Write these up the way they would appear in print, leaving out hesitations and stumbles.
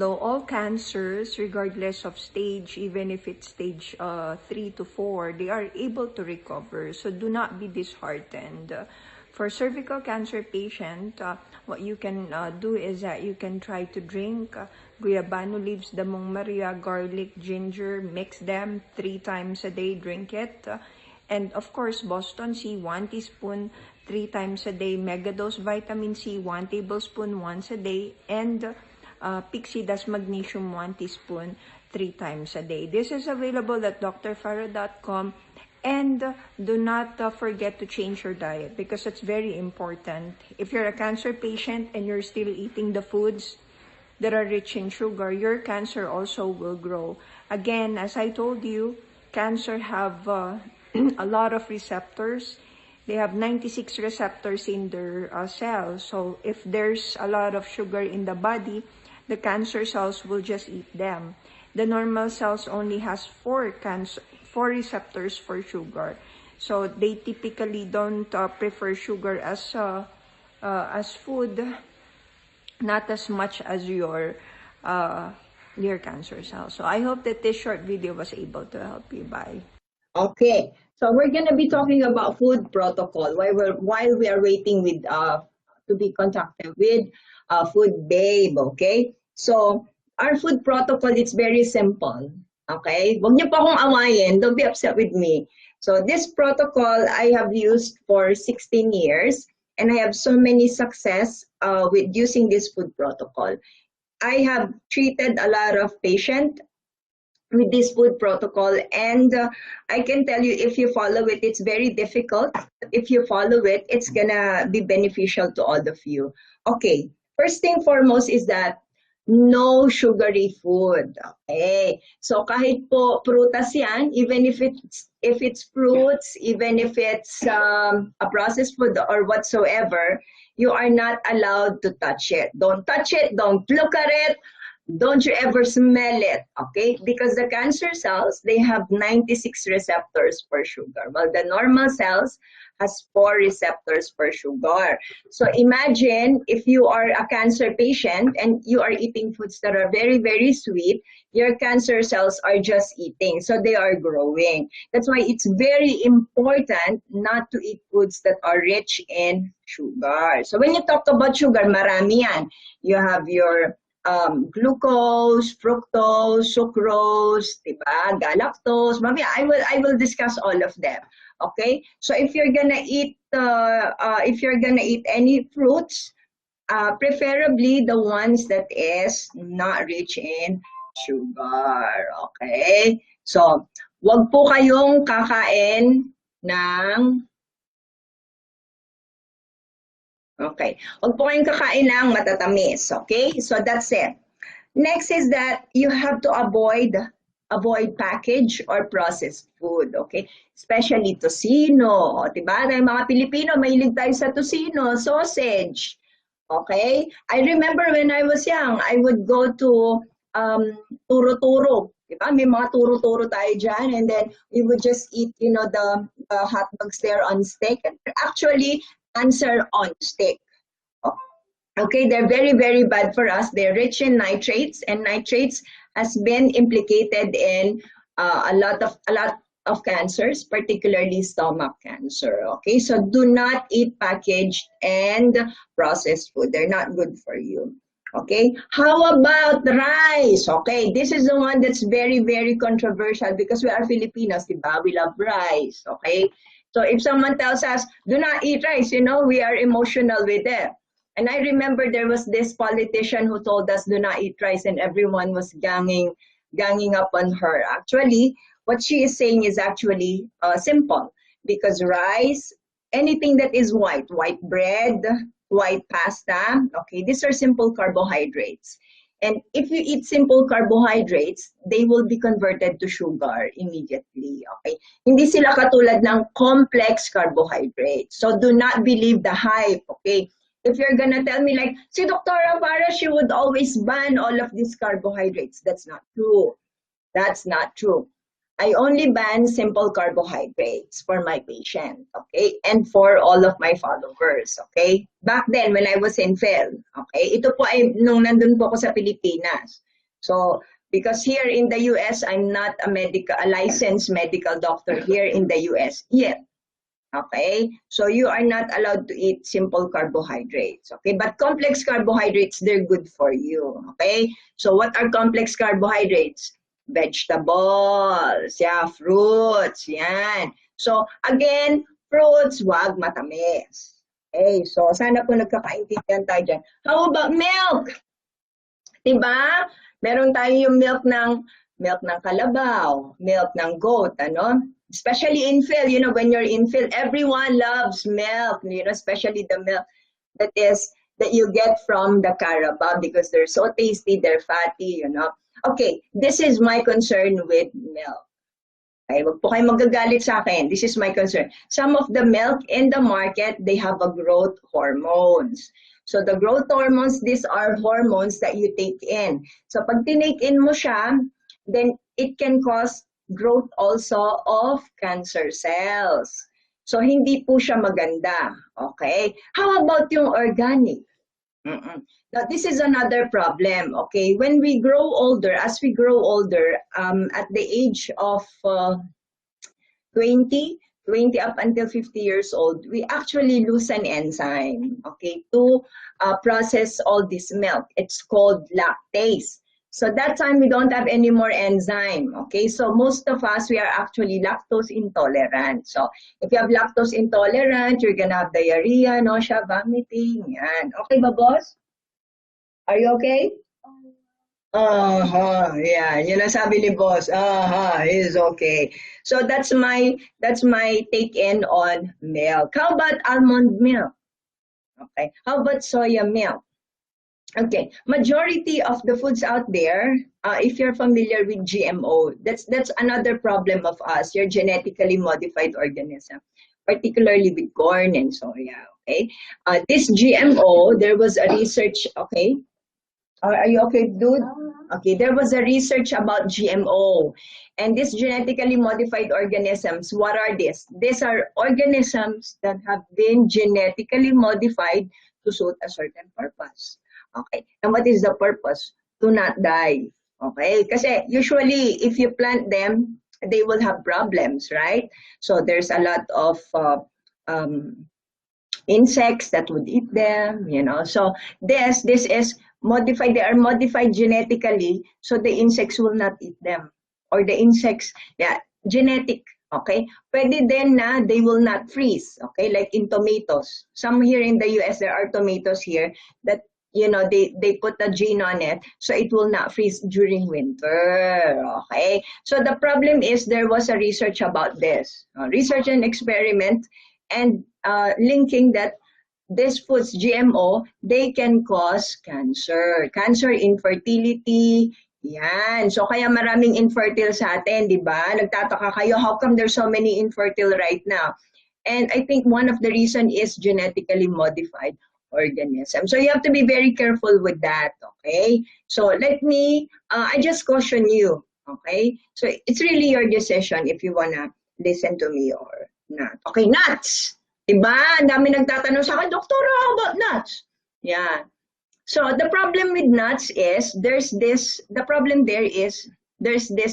Hello, all cancers, regardless of stage, even if it's stage 3 to 4, they are able to recover. So do not be disheartened. For cervical cancer patient, what you can do is that you can try to drink guyabano leaves, damong Maria, garlic, ginger, mix them 3 times a day, drink it. And of course, Boston C, 1 teaspoon 3 times a day, megadose vitamin C, 1 tablespoon once a day, and Pixie Dust Magnesium 1 teaspoon 3 times a day. This is available at drfarrah.com. And do not forget to change your diet because it's very important. If you're a cancer patient and you're still eating the foods that are rich in sugar, your cancer also will grow. Again, as I told you, cancer have a lot of receptors. They have 96 receptors in their cells. So if there's a lot of sugar in the body, the cancer cells will just eat them. The normal cells only has 4 receptors for sugar. So they typically don't prefer sugar as food, not as much as your cancer cells. So I hope that this short video was able to help you. Bye. Okay, so we're gonna be talking about food protocol while we are waiting with to be contacted with Food Babe. Okay, so our food protocol, it's very simple. Okay, huwag niyo pa akong awayin, don't be upset with me. So this protocol I have used for 16 years and I have so many success with using this food protocol. I have treated a lot of patients with this food protocol, and I can tell you, if you follow it, it's very difficult. If you follow it, it's gonna be beneficial to all of you. Okay, first thing foremost is that no sugary food. Okay, so kahit po prutas yan, even if it's fruits, even if it's a processed food or whatsoever, you are not allowed to touch it. Don't touch it, don't look at it, don't you ever smell it, okay? Because the cancer cells, they have 96 receptors for sugar, while the normal cells has 4 receptors for sugar. So imagine if you are a cancer patient and you are eating foods that are very, very sweet, your cancer cells are just eating, so they are growing. That's why it's very important not to eat foods that are rich in sugar. So when you talk about sugar, marami yan. You have your glucose, fructose, sucrose, diba? Galactose. Mamaya I will discuss all of them. Okay, so if you're gonna eat any fruits, preferably the ones that is not rich in sugar. Okay, so wag po kayong kakain ng wag po kayong kakain ng matatamis. Okay, so that's it. Next is that you have to avoid packaged or processed food, okay? Especially tocino, diba? Dahil mga Pilipino, mahilig tayo sa tocino, sausage, okay? I remember when I was young, I would go to turo-turo, diba? May mga turo-turo tayo dyan, and then we would just eat, you know, the hot dogs there on stick. Actually, cancer on stick. Okay, they're very, very bad for us. They're rich in nitrates, and nitrates has been implicated in a lot of cancers, particularly stomach cancer. Okay, so do not eat packaged and processed food. They're not good for you. Okay, how about rice? Okay, this is the one that's very, very controversial because we are Filipinos, diba? We love rice. Okay, so if someone tells us, do not eat rice, you know, we are emotional with it. And I remember there was this politician who told us do not eat rice, and everyone was ganging up on her. Actually, what she is saying is actually simple, because rice, anything that is white bread, white pasta, okay, these are simple carbohydrates. And if you eat simple carbohydrates, they will be converted to sugar immediately, okay? Hindi sila katulad ng complex carbohydrates. So do not believe the hype, okay? If you're gonna tell me like, si Dr. Farrah, she would always ban all of these carbohydrates. That's not true. That's not true. I only ban simple carbohydrates for my patient, okay? And for all of my followers, okay? Back then, when I was in Phil, okay? Ito po ay nung nandun po ako sa Pilipinas. So, because here in the US, I'm not a licensed medical doctor here in the US yet. Okay, so you are not allowed to eat simple carbohydrates. Okay, but complex carbohydrates, they're good for you. Okay, so what are complex carbohydrates? Vegetables, yeah, fruits, yan. So again, fruits, wag matamis. Okay, so sana po nagkakaintindihan tayo dyan. How about milk? Diba? Meron tayo yung milk ng kalabaw, milk ng goat, ano? Especially in Phil, you know, when you're in Phil, everyone loves milk, you know, especially the milk that you get from the Carabao because they're so tasty, they're fatty, you know. Okay, this is my concern with milk. Okay, wag po kayo magagalit sa akin. This is my concern. Some of the milk in the market, they have a growth hormones. So the growth hormones, these are hormones that you take in. So pag tinake in mo siya, then it can cause growth also of cancer cells. So hindi po siya maganda. Okay? How about yung organic? Now this is another problem. Okay? When we grow older, as we grow older, at the age of 20 up until 50 years old, we actually lose an enzyme, okay, to process all this milk. It's called lactase. So that time we don't have any more enzyme, okay? So most of us, we are actually lactose intolerant. So if you have lactose intolerant, you're gonna have diarrhea, nausea, vomiting, yan. Okay ba, boss? Are you okay? Yeah, yun ang sabi ni boss. Is okay. So that's my take in on milk. How about almond milk? Okay. How about soya milk? Okay. Majority of the foods out there, if you're familiar with GMO, that's another problem of us, your genetically modified organism, particularly with corn and soya. Okay. This GMO, there was a research. Okay. Are you okay, dude? Okay, there was a research about GMO. And these genetically modified organisms, what are these? These are organisms that have been genetically modified to suit a certain purpose. Okay, and what is the purpose? To not die. Okay, kasi usually if you plant them, they will have problems, right? So there's a lot of insects that would eat them, you know. So this is modified, they are modified genetically, so the insects will not eat them. Or the insects, yeah, genetic, okay? Pwede din na they will not freeze, okay? Like in tomatoes. Some here in the US, there are tomatoes here that, you know, they put a gene on it, so it will not freeze during winter, okay? So the problem is there was a research about this, research and experiment, and linking that these foods, GMO, they can cause cancer. Cancer, infertility, yan. So kaya maraming infertile sa atin, di ba? Nagtataka kayo, how come there's so many infertile right now? And I think one of the reason is genetically modified organism. So you have to be very careful with that, okay? So let me, I just caution you, okay? So it's really your decision if you wanna listen to me or not. Okay, nuts! Diba? Ang dami nagtatanong sa akin, Doctor, how about nuts? Yeah. So the problem with nuts is there's this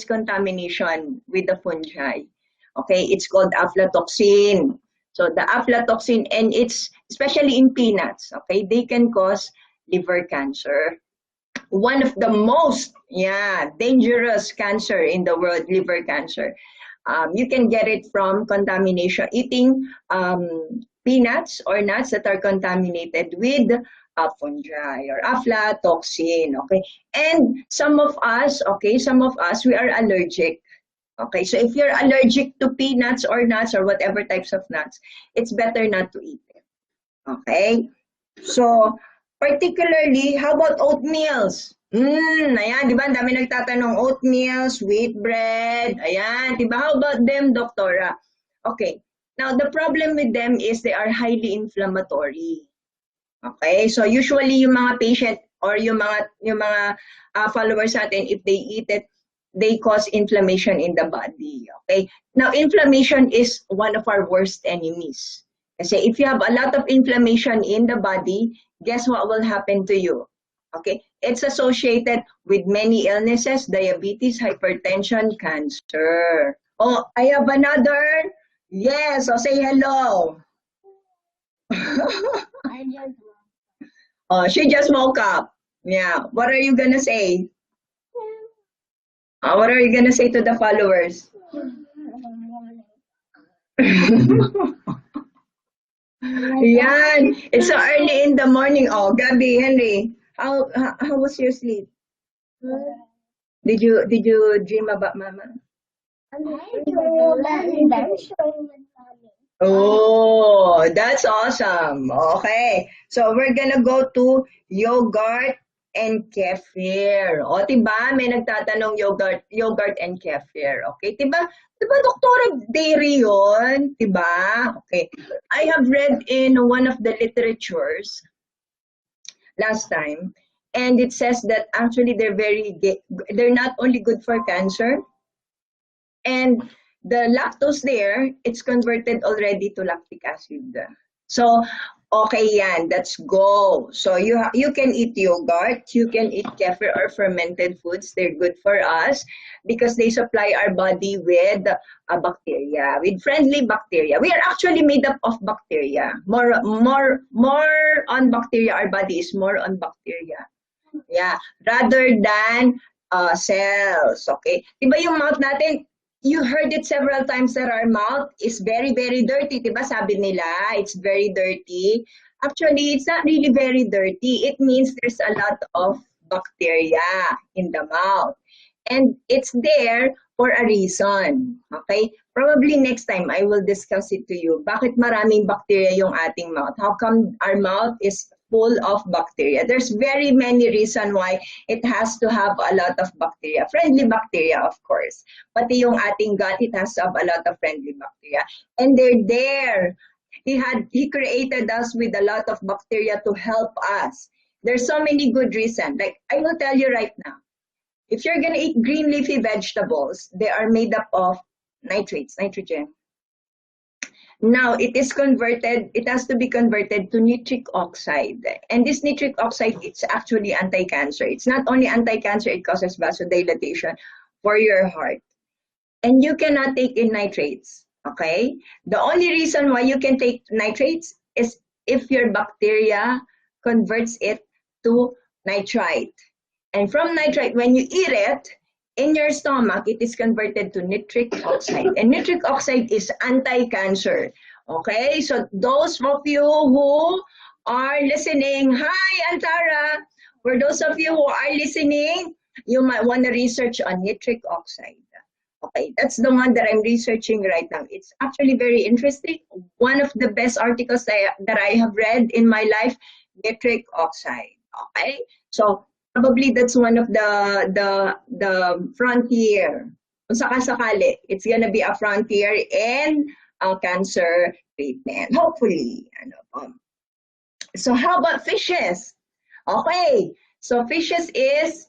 contamination with the fungi. Okay, it's called aflatoxin. So the aflatoxin, and it's especially in peanuts, okay, they can cause liver cancer. One of the most dangerous cancer in the world, liver cancer. You can get it from contamination, eating peanuts or nuts that are contaminated with fungi or aflatoxin, okay? And some of us, we are allergic. Okay, so if you're allergic to peanuts or nuts or whatever types of nuts, it's better not to eat it. Okay? So, particularly, how about oatmeals? Ayan, di ba? Ang dami nagtatanong oatmeal, sweet bread. Ayan, di ba? How about them, Doktora? Okay. Now, the problem with them is they are highly inflammatory. Okay? So, usually, yung mga patient or yung mga followers natin, if they eat it, they cause inflammation in the body. Okay? Now, inflammation is one of our worst enemies. Kasi if you have a lot of inflammation in the body, guess what will happen to you? Okay, it's associated with many illnesses, diabetes, hypertension, cancer. Oh, I have another. Yes, so say hello. Oh, she just woke up. Yeah. What are you gonna say? What are you gonna say to the followers? Yan. It's so early in the morning. Oh, Gabby, Henry, how was your sleep? Did you dream about Mama? Oh, that's awesome. Okay. So we're gonna go to yogurt and kefir. O, tiba, may nagtatanong yogurt and kefir. Okay, tiba, Doktora Dairy yun? Tiba? Okay. I have read in one of the literatures last time, and it says that actually they're not only good for cancer, and the lactose there, it's converted already to lactic acid. So, okay yan, let's go. So you can eat yogurt, you can eat kefir or fermented foods. They're good for us because they supply our body with bacteria, with friendly bacteria. We are actually made up of bacteria. More on bacteria. Our body is more on bacteria. Yeah, rather than cells. Okay. Diba yung mouth natin, you heard it several times that our mouth is very, very dirty. Diba sabi nila, it's very dirty. Actually, it's not really very dirty. It means there's a lot of bacteria in the mouth. And it's there for a reason. Okay? Probably next time I will discuss it to you. Bakit maraming bacteria yung ating mouth? How come our mouth is full of bacteria? There's very many reasons why it has to have a lot of bacteria. Friendly bacteria, of course. Pati yung ating gut, it has to have a lot of friendly bacteria. And they're there. He created us with a lot of bacteria to help us. There's so many good reasons. Like, I will tell you right now. If you're going to eat green leafy vegetables, they are made up of nitrates, nitrogen. Now, it has to be converted to nitric oxide. And this nitric oxide, it's actually anti-cancer. It's not only anti-cancer, it causes vasodilatation for your heart. And you cannot take in nitrates, okay? The only reason why you can take nitrates is if your bacteria converts it to nitrite. And from nitrite, when you eat it, in your stomach, it is converted to nitric oxide. And nitric oxide is anti-cancer. Okay? So those of you who are listening, hi, Antara. For those of you who are listening, you might want to research on nitric oxide. Okay, that's the one that I'm researching right now. It's actually very interesting. One of the best articles that I have read in my life, nitric oxide. Okay? So probably that's one of the frontier. Kung sakasakali, it's gonna be a frontier in cancer treatment. Hopefully. So how about fishes? Okay. So fishes is,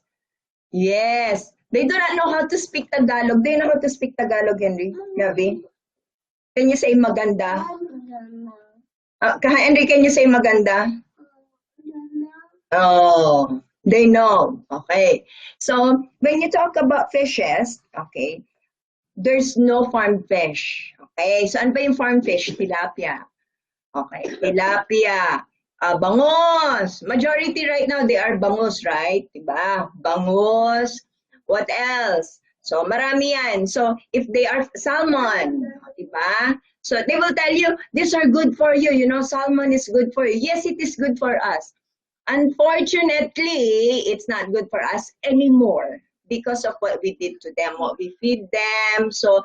yes. They do not know how to speak Tagalog. Do you know how to speak Tagalog, Henry? Gabi? Can you say maganda? Henry, can you say maganda? Oh. They know. Okay. So when you talk about fishes, okay, there's no farm fish. Okay. So ano ba yung farm fish? Tilapia. Okay. Tilapia. Bangus. Majority right now, they are bangus, right? Diba? Bangus. What else? So marami yan. So if they are salmon, diba? So they will tell you, these are good for you. You know, salmon is good for you. Yes, it is good for us. Unfortunately, it's not good for us anymore because of what we did to them, what we feed them. So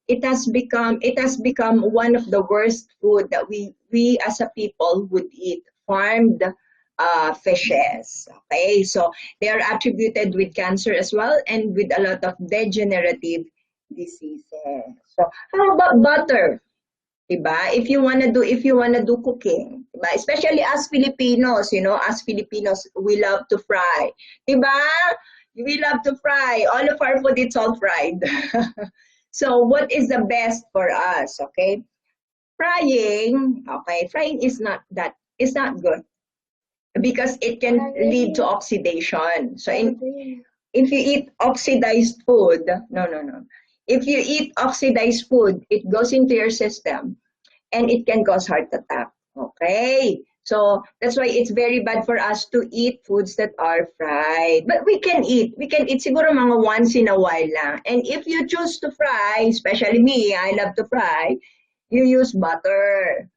it has become one of the worst food that we as a people would eat, farmed fishes. Okay, so they are attributed with cancer as well and with a lot of degenerative diseases. So how about butter? Diba? If you wanna do cooking, diba? Especially as Filipinos, you know, as Filipinos, we love to fry. Diba? We love to fry. All of our food, it's all fried. So what is the best for us? Okay? Frying, okay, frying is not good. because it can lead to oxidation. So if you eat oxidized food, no. If you eat oxidized food, it goes into your system and it can cause heart attack. Okay? So that's why it's very bad for us to eat foods that are fried. But we can eat. We can eat siguro mga once in a while lang. And if you choose to fry, especially me, I love to fry, you use butter.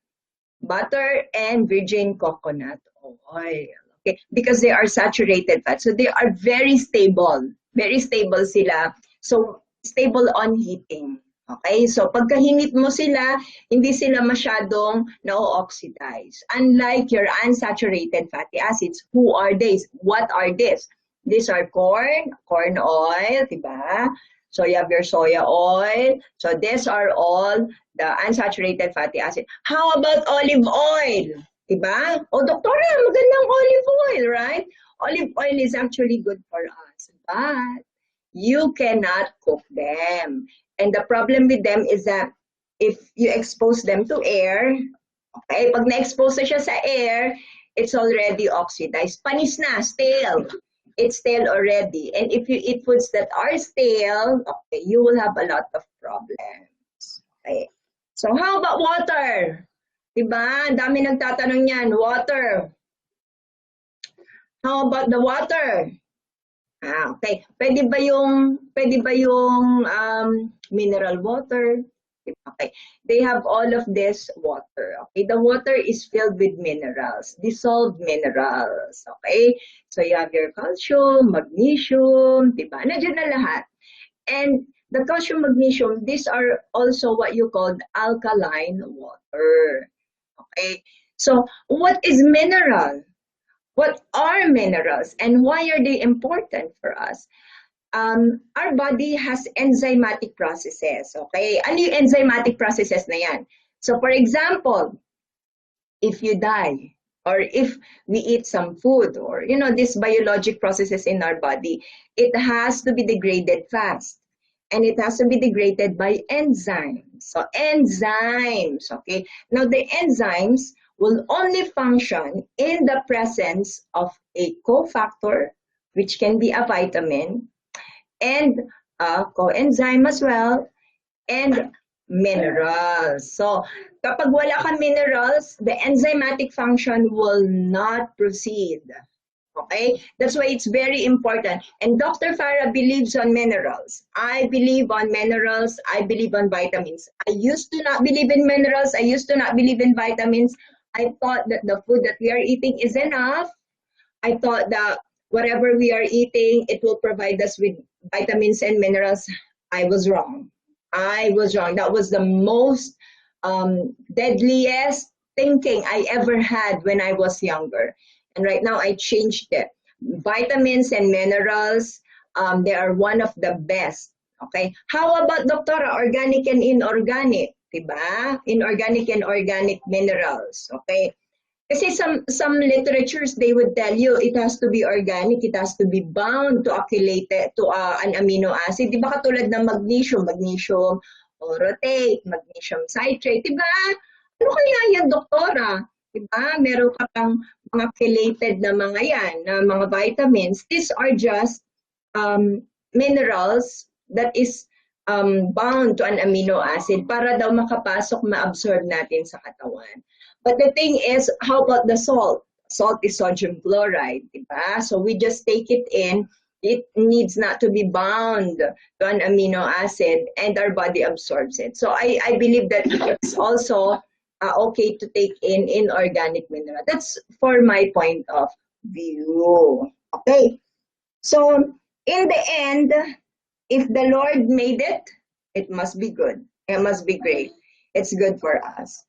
Butter and virgin coconut oil. Okay? Because they are saturated fat. So they are very stable. Very stable sila. So stable on heating. Okay? So pagkahinit mo sila, hindi sila masyadong na-oxidize. Unlike your unsaturated fatty acids, who are these? What are these? These are corn oil, diba? So you have your soya oil. So these are all the unsaturated fatty acid. How about olive oil? Diba? Oh, doktora, magandang olive oil, right? Olive oil is actually good for us, but you cannot cook them. And the problem with them is that if you expose them to air, okay, pag na-expose na siya sa air, it's already oxidized. Panis na, stale. It's stale already. And if you eat foods that are stale, okay, you will have a lot of problems. Okay. So how about water? Diba? Ang dami nagtatanong yan. Water. How about the water? Okay. Pwede ba yung mineral water? Okay. They have all of this water. Okay. The water is filled with minerals, dissolved minerals. Okay. So you have your calcium, magnesium, diba? Nandiyan na lahat. And the calcium, magnesium, these are also what you call alkaline water. Okay. So what is mineral? What are minerals and why are they important for us? Our body has enzymatic processes, okay? Ano yung enzymatic processes na yan? So for example, if you die or if we eat some food or, you know, these biologic processes in our body, it has to be degraded fast. And it has to be degraded by enzymes. So enzymes, okay? Now the enzymes will only function in the presence of a cofactor, which can be a vitamin, and a coenzyme as well, and minerals. So kapag wala kang minerals, the enzymatic function will not proceed. Okay? That's why it's very important. And Dr. Farrah believes on minerals. I believe on minerals. I believe on vitamins. I used to not believe in minerals. I used to not believe in vitamins. I thought that the food that we are eating is enough. I thought that whatever we are eating, it will provide us with vitamins and minerals. I was wrong. I was wrong. That was the most deadliest thinking I ever had when I was younger. And right now I changed it. Vitamins and minerals, they are one of the best. Okay. How about Doctora, organic and inorganic? Diba? Inorganic and organic minerals. Okay. Kasi some literatures, they would tell you it has to be organic, it has to be bound to acrylated to an amino acid. Diba katulad ng magnesium orotate, magnesium citrate, diba? Ano kaya yan, Doktora? Diba? Meron ka pang mga chelated na mga yan, na mga vitamins. These are just minerals that is bound to an amino acid para daw makapasok, ma-absorb natin sa katawan. But the thing is, how about the salt? Salt is sodium chloride, diba? So we just take it in. It needs not to be bound to an amino acid and our body absorbs it. So I believe that it's also okay to take in inorganic mineral. That's for my point of view. Okay. So in the end, if the Lord made it, it must be good. It must be great. It's good for us.